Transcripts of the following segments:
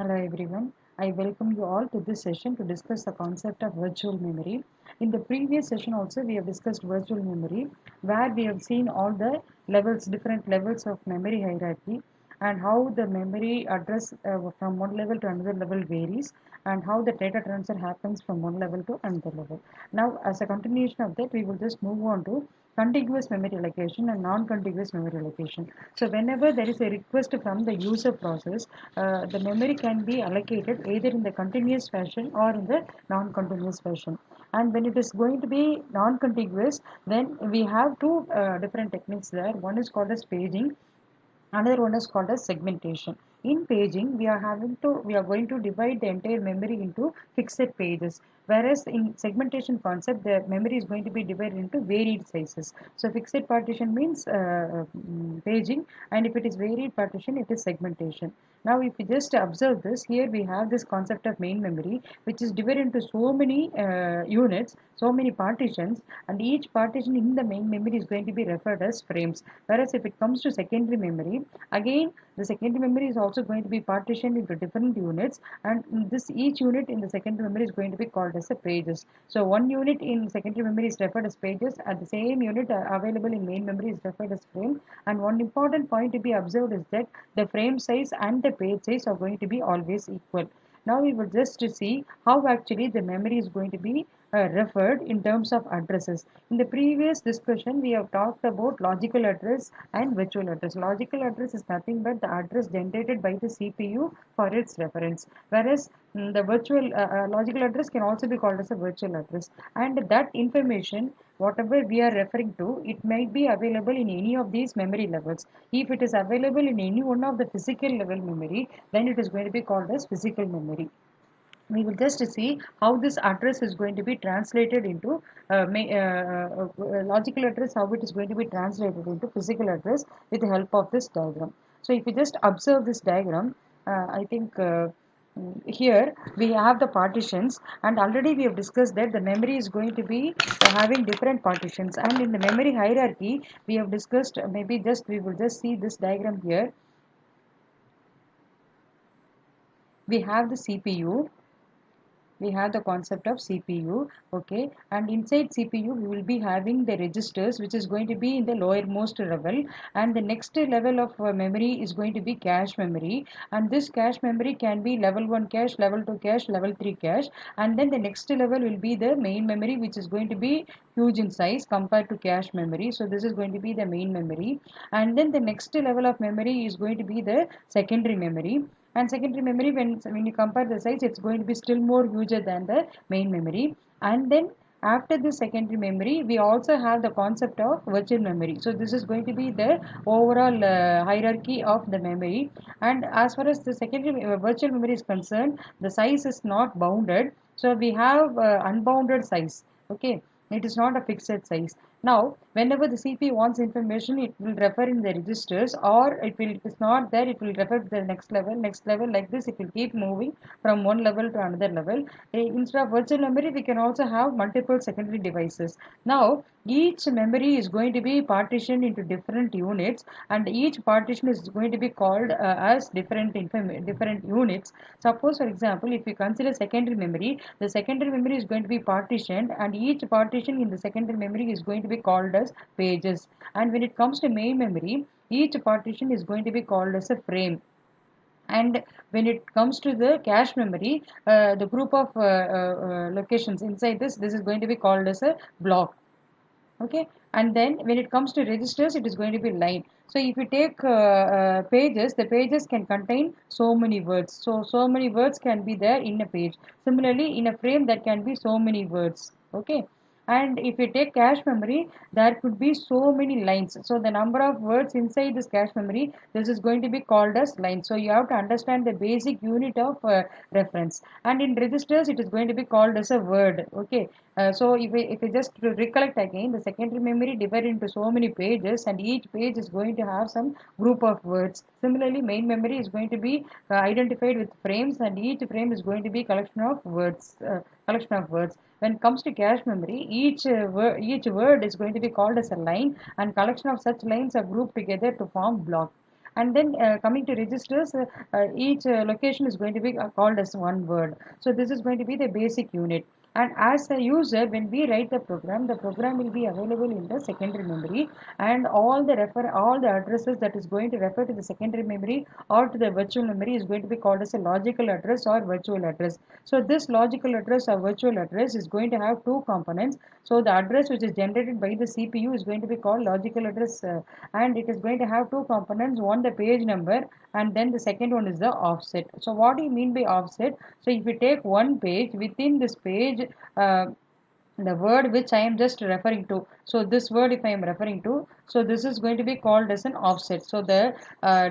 Hello everyone. I welcome you all to this session to discuss the concept of virtual memory. In the previous session also we have discussed virtual memory where we have seen all the levels, different levels of memory hierarchy and how the memory address from one level to another level varies and how the data transfer happens from one level to another level. Now as a continuation of that we will just move on to contiguous memory allocation and non-contiguous memory allocation. So whenever there is a request from the user process, the memory can be allocated either in the continuous fashion or in the non-continuous fashion. And when it is going to be non-contiguous, then we have two different techniques there. One is called as paging. Another one is called as segmentation. In paging, we are going to divide the entire memory into fixed pages. Whereas in segmentation concept, the memory is going to be divided into varied sizes. So fixed partition means paging, and if it is varied partition, it is segmentation. Now, if you just observe this, here we have this concept of main memory, which is divided into so many units, so many partitions, and each partition in the main memory is going to be referred as frames. Whereas if it comes to secondary memory, again the secondary memory is also going to be partitioned into different units, and this each unit in the secondary memory is going to be called as a pages. So one unit in secondary memory is referred as pages, and the same unit available in main memory is referred as frame. And one important point to be observed is that the frame size and the page size are going to be always equal. Now we will just to see how actually the memory is going to be referred in terms of addresses. In the previous discussion, we have talked about logical address and virtual address. Logical address is nothing but the address generated by the CPU for its reference, whereas the virtual logical address can also be called as a virtual address. And that information, whatever we are referring to, it might be available in any of these memory levels. If it is available in any one of the physical level memory, then it is going to be called as physical memory. We will just see how this address is going to be translated into logical address, how it is going to be translated into physical address with the help of this diagram. So if you just observe this diagram, I think here we have the partitions, and already we have discussed that the memory is going to be having different partitions, and in the memory hierarchy we have discussed, maybe just we will just see this diagram here. We have the CPU, we have the concept of CPU, okay, and inside CPU we will be having the registers, which is going to be in the lowermost level, and the next level of memory is going to be cache memory, and this cache memory can be level 1 cache, level 2 cache, level 3 cache, and then the next level will be the main memory, which is going to be huge in size compared to cache memory. So this is going to be the main memory, and then the next level of memory is going to be the secondary memory. And secondary memory, when you compare the size, it's going to be still more huger than the main memory. And then after the secondary memory, we also have the concept of virtual memory. So this is going to be the overall hierarchy of the memory. And as far as the secondary virtual memory is concerned, the size is not bounded, so we have unbounded size, okay. It is not a fixed size. Now, whenever the CPU wants information, it will refer in the registers, or it is not there, it will refer to the next level, like this. It will keep moving from one level to another level. Instead of virtual memory, we can also have multiple secondary devices. Now, each memory is going to be partitioned into different units, and each partition is going to be called as different units. Suppose, for example, if we consider secondary memory, the secondary memory is going to be partitioned, and each partition in the secondary memory is going to be called as pages. And when it comes to main memory, each partition is going to be called as a frame. And when it comes to the cache memory, the group of locations inside this is going to be called as a block, okay. And then when it comes to registers, it is going to be line. So if you take pages, the pages can contain so many words, so many words can be there in a page. Similarly, in a frame there can be so many words, okay. And if you take cache memory, there could be so many lines. So the number of words inside this cache memory, this is going to be called as line. So you have to understand the basic unit of reference. And in registers, it is going to be called as a word, okay. So if we just to recollect again, the secondary memory divided into so many pages, and each page is going to have some group of words. Similarly, main memory is going to be identified with frames, and each frame is going to be collection of words. Collection of words. When it comes to cache memory, each word is going to be called as a line, and collection of such lines are grouped together to form block. And then coming to registers, each location is going to be called as one word. So this is going to be the basic unit. And as a user, when we write the program will be available in the secondary memory, and all the addresses that is going to refer to the secondary memory or to the virtual memory is going to be called as a logical address or virtual address. So this logical address or virtual address is going to have two components. So the address which is generated by the CPU is going to be called logical address, and it is going to have two components, one the page number, and then the second one is the offset. So what do you mean by offset? So if you take one page, within this page, uh, the word which I am just referring to, so this word if I am referring to, so this is going to be called as an offset. So the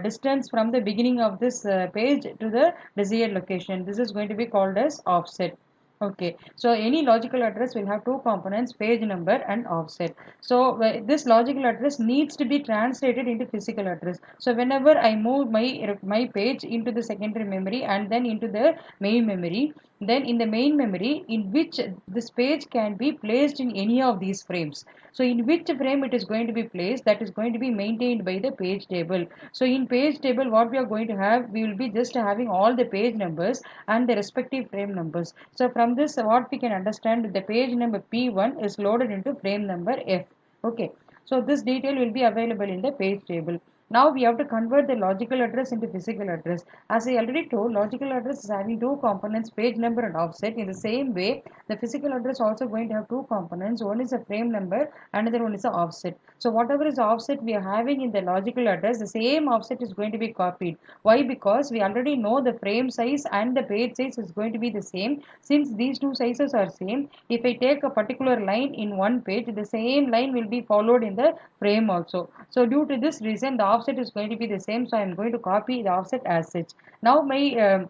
distance from the beginning of this page to the desired location, this is going to be called as offset. Okay, so any logical address will have two components, page number and offset. So this logical address needs to be translated into physical address. So whenever I move my page into the secondary memory and then into the main memory, then in the main memory in which this page can be placed in any of these frames. So in which frame it is going to be placed, that is going to be maintained by the page table. So in page table what we are going to have, we will be just having all the page numbers and the respective frame numbers. So from this what we can understand, the page number P1 is loaded into frame number F. Okay, so this detail will be available in the page table. Now we have to convert the logical address into physical address. As I already told, logical address is having two components, page number and offset. In the same way, the physical address also going to have two components. One is a frame number, another one is the offset. So whatever is the offset we are having in the logical address, the same offset is going to be copied. Why? Because we already know the frame size and the page size is going to be the same. Since these two sizes are same, if I take a particular line in one page, the same line will be followed in the frame also. So due to this reason, the offset is going to be the same. So I am going to copy the offset as such. Now my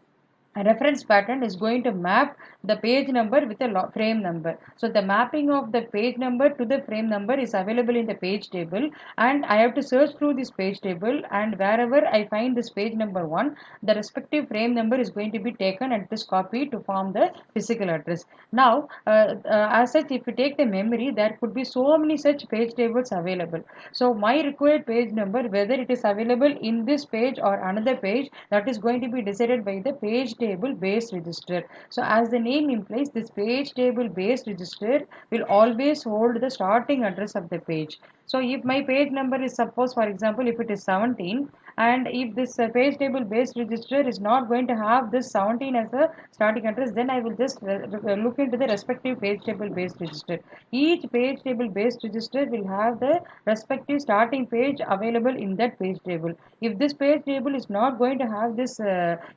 reference pattern is going to map the page number with a frame number. So the mapping of the page number to the frame number is available in the page table, and I have to search through this page table, and wherever I find this page number 1, the respective frame number is going to be taken and it is copied to form the physical address. Now as such, if you take the memory, there could be so many such page tables available. So my required page number, whether it is available in this page or another page, that is going to be decided by the page table based register. So as the name implies, this page table based register will always hold the starting address of the page. So if my page number is, suppose for example, if it is 17, and if this page table based register is not going to have this 17 as a starting address, then I will just look into the respective page table based register. Each page table based register will have the respective starting page available in that page table. If this page table is not going to have this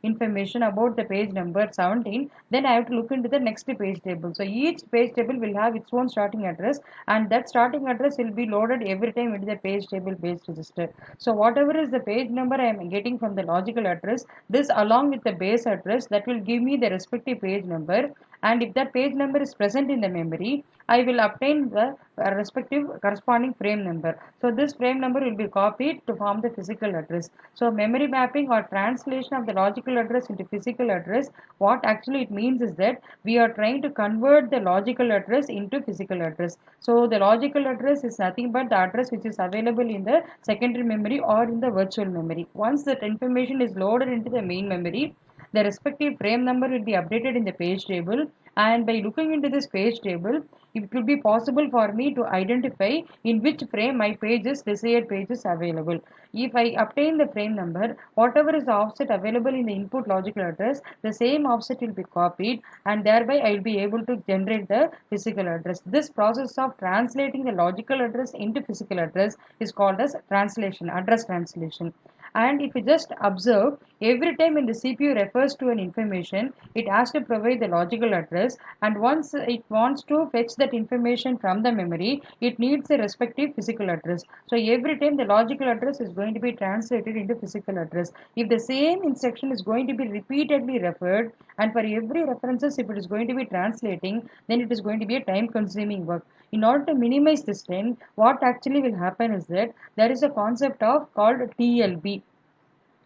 information about the page number 17, then I have to look into the next page table. So each page table will have its own starting address, and that starting address will be loaded every time into the page table based register. So whatever is the page number I am getting from the logical address, this along with the base address, that will give me the respective page number, and if that page number is present in the memory, I will obtain the respective corresponding frame number. So this frame number will be copied to form the physical address. So memory mapping or translation of the logical address into physical address, what actually it means is that we are trying to convert the logical address into physical address. So the logical address is nothing but the address which is available in the secondary memory or in the virtual memory. Once that information is loaded into the main memory, the respective frame number will be updated in the page table, and by looking into this page table, it will be possible for me to identify in which frame my desired page is available. If I obtain the frame number, whatever is the offset available in the input logical address, the same offset will be copied, and thereby I will be able to generate the physical address. This process of translating the logical address into physical address is called as translation, address translation. And if you just observe, every time when the CPU refers to an information, it has to provide the logical address, and once it wants to fetch that information from the memory, it needs a respective physical address. So every time the logical address is going to be translated into physical address. If the same instruction is going to be repeatedly referred, and for every references if it is going to be translating, then it is going to be a time consuming work. In order to minimize this time, what actually will happen is that there is a concept of called TLB.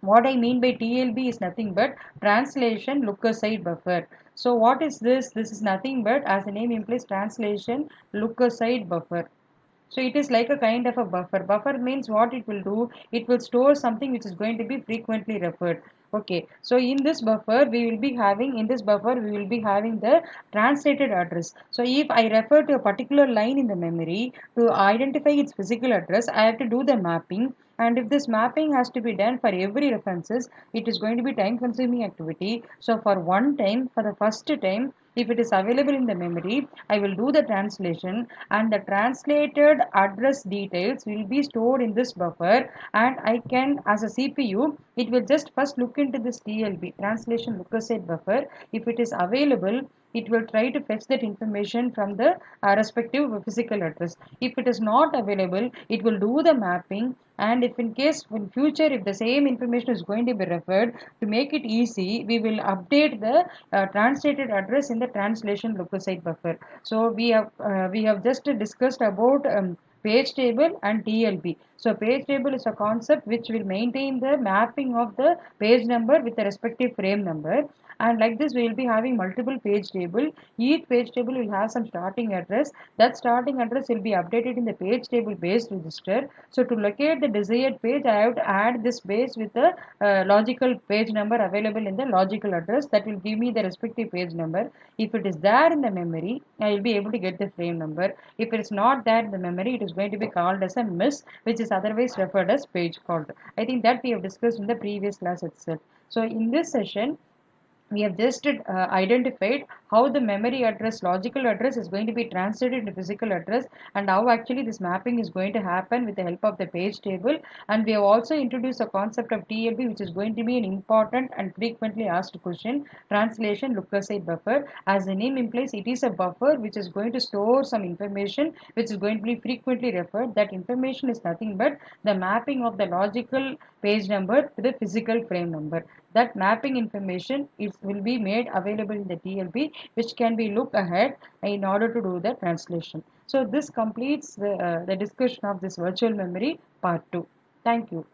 What I mean by TLB is nothing but translation look aside buffer. So what is this? This is nothing but, as the name implies, translation look aside buffer. So it is like a kind of a buffer. Buffer means what it will do, it will store something which is going to be frequently referred. Okay, so in this buffer we will be having, in this buffer we will be having the translated address. So if I refer to a particular line in the memory to identify its physical address, I have to do the mapping. And if this mapping has to be done for every references, it is going to be time consuming activity. So for one time, for the first time, if it is available in the memory, I will do the translation, and the translated address details will be stored in this buffer. And I can, as a CPU, it will just first look into this TLB, translation look aside buffer. If it is available, it will try to fetch that information from the respective physical address. If it is not available, it will do the mapping. And if in case in future, if the same information is going to be referred, to make it easy, we will update the translated address in the translation local site buffer. So we have just discussed about page table and TLB. So page table is a concept which will maintain the mapping of the page number with the respective frame number. And like this, we will be having multiple page table. Each page table will have some starting address. That starting address will be updated in the page table based register. So to locate the desired page, I have to add this base with the logical page number available in the logical address. That will give me the respective page number. If it is there in the memory, I will be able to get the frame number. If it is not there in the memory, it is going to be called as a miss, which is otherwise referred as page fault. I think that we have discussed in the previous class itself. So in this session, we have just identified how the memory address, logical address, is going to be translated into physical address, and how actually this mapping is going to happen with the help of the page table. And we have also introduced the concept of TLB, which is going to be an important and frequently asked question, translation look aside buffer. As the name implies, it is a buffer which is going to store some information which is going to be frequently referred. That information is nothing but the mapping of the logical page number to the physical frame number. That mapping information will be made available in the TLB, which can be looked ahead in order to do the translation. So this completes the discussion of this virtual memory part 2. Thank you.